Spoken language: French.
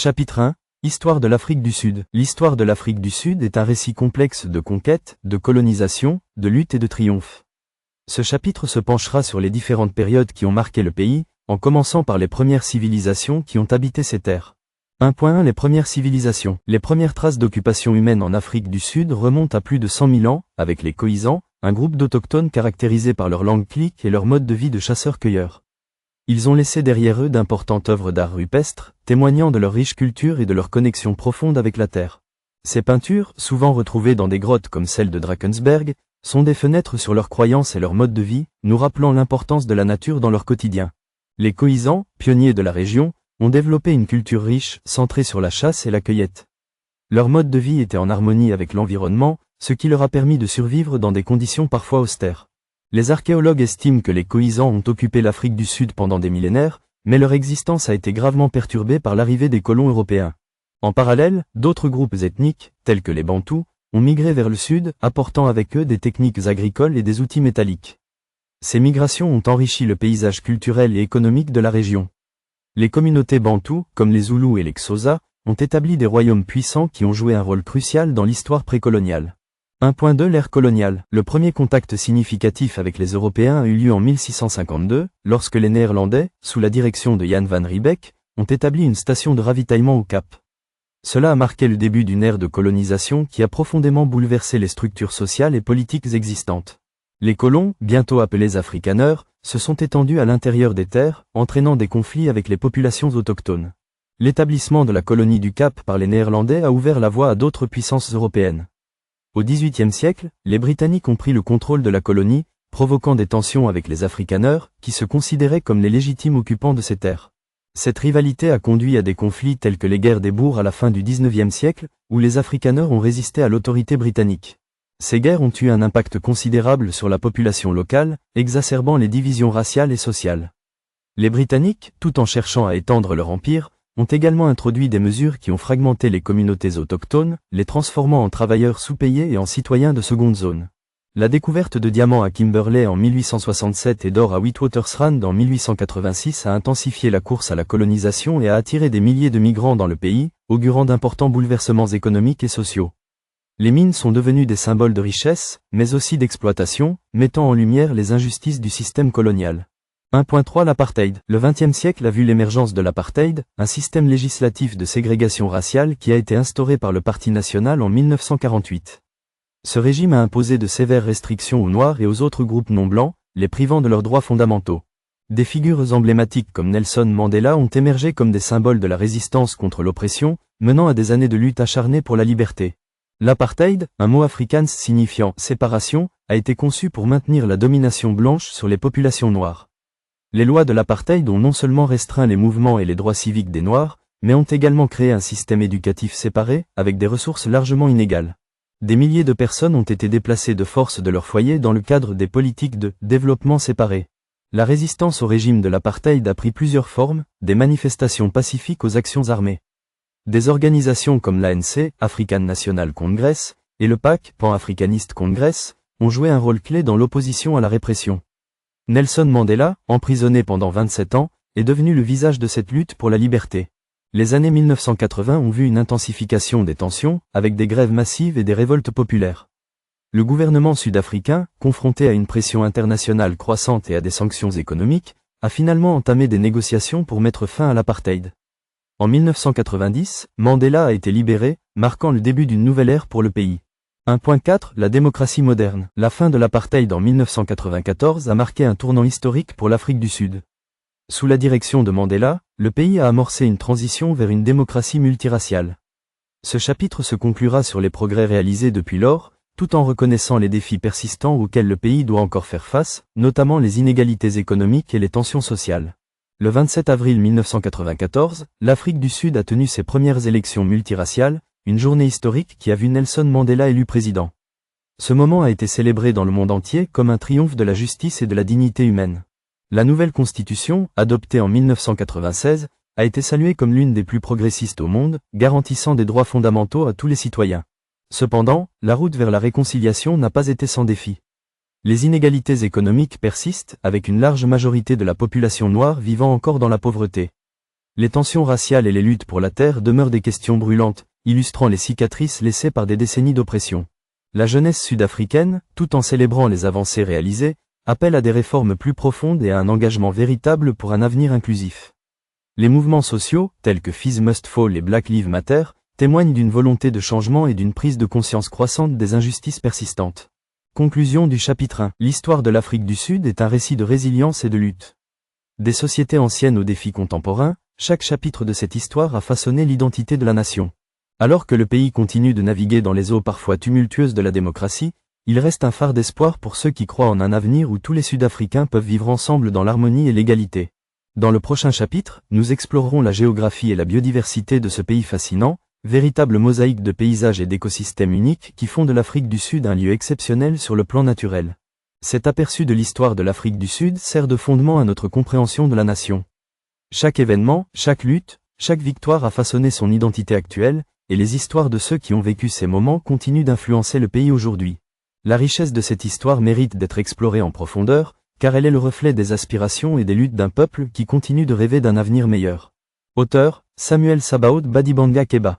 Chapitre 1. Histoire de l'Afrique du Sud. L'histoire de l'Afrique du Sud est un récit complexe de conquête, de colonisation, de lutte et de triomphe. Ce chapitre se penchera sur les différentes périodes qui ont marqué le pays, en commençant par les premières civilisations qui ont habité ces terres. 1.1 Les premières civilisations. Les premières traces d'occupation humaine en Afrique du Sud remontent à plus de 100 000 ans, avec les Khoisans, un groupe d'autochtones caractérisés par leur langue clique et leur mode de vie de chasseurs-cueilleurs. Ils ont laissé derrière eux d'importantes œuvres d'art rupestre, témoignant de leur riche culture et de leur connexion profonde avec la terre. Ces peintures, souvent retrouvées dans des grottes comme celle de Drakensberg, sont des fenêtres sur leurs croyances et leur mode de vie, nous rappelant l'importance de la nature dans leur quotidien. Les Khoisans, pionniers de la région, ont développé une culture riche, centrée sur la chasse et la cueillette. Leur mode de vie était en harmonie avec l'environnement, ce qui leur a permis de survivre dans des conditions parfois austères. Les archéologues estiment que les Khoisans ont occupé l'Afrique du Sud pendant des millénaires, mais leur existence a été gravement perturbée par l'arrivée des colons européens. En parallèle, d'autres groupes ethniques, tels que les Bantous, ont migré vers le sud, apportant avec eux des techniques agricoles et des outils métalliques. Ces migrations ont enrichi le paysage culturel et économique de la région. Les communautés bantoues, comme les Zoulous et les Xhosa, ont établi des royaumes puissants qui ont joué un rôle crucial dans l'histoire précoloniale. 1.2 L'ère coloniale. Le premier contact significatif avec les Européens a eu lieu en 1652, lorsque les Néerlandais, sous la direction de Jan van Riebeeck, ont établi une station de ravitaillement au Cap. Cela a marqué le début d'une ère de colonisation qui a profondément bouleversé les structures sociales et politiques existantes. Les colons, bientôt appelés afrikaners, se sont étendus à l'intérieur des terres, entraînant des conflits avec les populations autochtones. L'établissement de la colonie du Cap par les Néerlandais a ouvert la voie à d'autres puissances européennes. Au XVIIIe siècle, les Britanniques ont pris le contrôle de la colonie, provoquant des tensions avec les afrikaners, qui se considéraient comme les légitimes occupants de ces terres. Cette rivalité a conduit à des conflits tels que les guerres des boers à la fin du XIXe siècle, où les afrikaners ont résisté à l'autorité britannique. Ces guerres ont eu un impact considérable sur la population locale, exacerbant les divisions raciales et sociales. Les Britanniques, tout en cherchant à étendre leur empire, ont également introduit des mesures qui ont fragmenté les communautés autochtones, les transformant en travailleurs sous-payés et en citoyens de seconde zone. La découverte de diamants à Kimberley en 1867 et d'or à Witwatersrand en 1886 a intensifié la course à la colonisation et a attiré des milliers de migrants dans le pays, augurant d'importants bouleversements économiques et sociaux. Les mines sont devenues des symboles de richesse, mais aussi d'exploitation, mettant en lumière les injustices du système colonial. 1.3 L'apartheid. Le XXe siècle a vu l'émergence de l'apartheid, un système législatif de ségrégation raciale qui a été instauré par le Parti national en 1948. Ce régime a imposé de sévères restrictions aux Noirs et aux autres groupes non blancs, les privant de leurs droits fondamentaux. Des figures emblématiques comme Nelson Mandela ont émergé comme des symboles de la résistance contre l'oppression, menant à des années de lutte acharnée pour la liberté. L'apartheid, un mot afrikaans signifiant « séparation », a été conçu pour maintenir la domination blanche sur les populations noires. Les lois de l'apartheid ont non seulement restreint les mouvements et les droits civiques des Noirs, mais ont également créé un système éducatif séparé, avec des ressources largement inégales. Des milliers de personnes ont été déplacées de force de leur foyer dans le cadre des politiques de développement séparé. La résistance au régime de l'apartheid a pris plusieurs formes, des manifestations pacifiques aux actions armées. Des organisations comme l'ANC, African National Congress, et le PAC, Pan-Africanist Congress, ont joué un rôle clé dans l'opposition à la répression. Nelson Mandela, emprisonné pendant 27 ans, est devenu le visage de cette lutte pour la liberté. Les années 1980 ont vu une intensification des tensions, avec des grèves massives et des révoltes populaires. Le gouvernement sud-africain, confronté à une pression internationale croissante et à des sanctions économiques, a finalement entamé des négociations pour mettre fin à l'apartheid. En 1990, Mandela a été libéré, marquant le début d'une nouvelle ère pour le pays. 1.4 La démocratie moderne. La fin de l'apartheid en 1994 a marqué un tournant historique pour l'Afrique du Sud. Sous la direction de Mandela, le pays a amorcé une transition vers une démocratie multiraciale. Ce chapitre se conclura sur les progrès réalisés depuis lors, tout en reconnaissant les défis persistants auxquels le pays doit encore faire face, notamment les inégalités économiques et les tensions sociales. Le 27 avril 1994, l'Afrique du Sud a tenu ses premières élections multiraciales, une journée historique qui a vu Nelson Mandela élu président. Ce moment a été célébré dans le monde entier comme un triomphe de la justice et de la dignité humaine. La nouvelle constitution, adoptée en 1996, a été saluée comme l'une des plus progressistes au monde, garantissant des droits fondamentaux à tous les citoyens. Cependant, la route vers la réconciliation n'a pas été sans défi. Les inégalités économiques persistent, avec une large majorité de la population noire vivant encore dans la pauvreté. Les tensions raciales et les luttes pour la terre demeurent des questions brûlantes, illustrant les cicatrices laissées par des décennies d'oppression. La jeunesse sud-africaine, tout en célébrant les avancées réalisées, appelle à des réformes plus profondes et à un engagement véritable pour un avenir inclusif. Les mouvements sociaux, tels que Fees Must Fall et Black Lives Matter, témoignent d'une volonté de changement et d'une prise de conscience croissante des injustices persistantes. Conclusion du chapitre 1. L'histoire de l'Afrique du Sud est un récit de résilience et de lutte. Des sociétés anciennes aux défis contemporains, chaque chapitre de cette histoire a façonné l'identité de la nation. Alors que le pays continue de naviguer dans les eaux parfois tumultueuses de la démocratie, il reste un phare d'espoir pour ceux qui croient en un avenir où tous les Sud-Africains peuvent vivre ensemble dans l'harmonie et l'égalité. Dans le prochain chapitre, nous explorerons la géographie et la biodiversité de ce pays fascinant, véritable mosaïque de paysages et d'écosystèmes uniques qui font de l'Afrique du Sud un lieu exceptionnel sur le plan naturel. Cet aperçu de l'histoire de l'Afrique du Sud sert de fondement à notre compréhension de la nation. Chaque événement, chaque lutte, chaque victoire a façonné son identité actuelle, et les histoires de ceux qui ont vécu ces moments continuent d'influencer le pays aujourd'hui. La richesse de cette histoire mérite d'être explorée en profondeur, car elle est le reflet des aspirations et des luttes d'un peuple qui continue de rêver d'un avenir meilleur. Auteur, Samuel Sabaoth Badibanga Keba.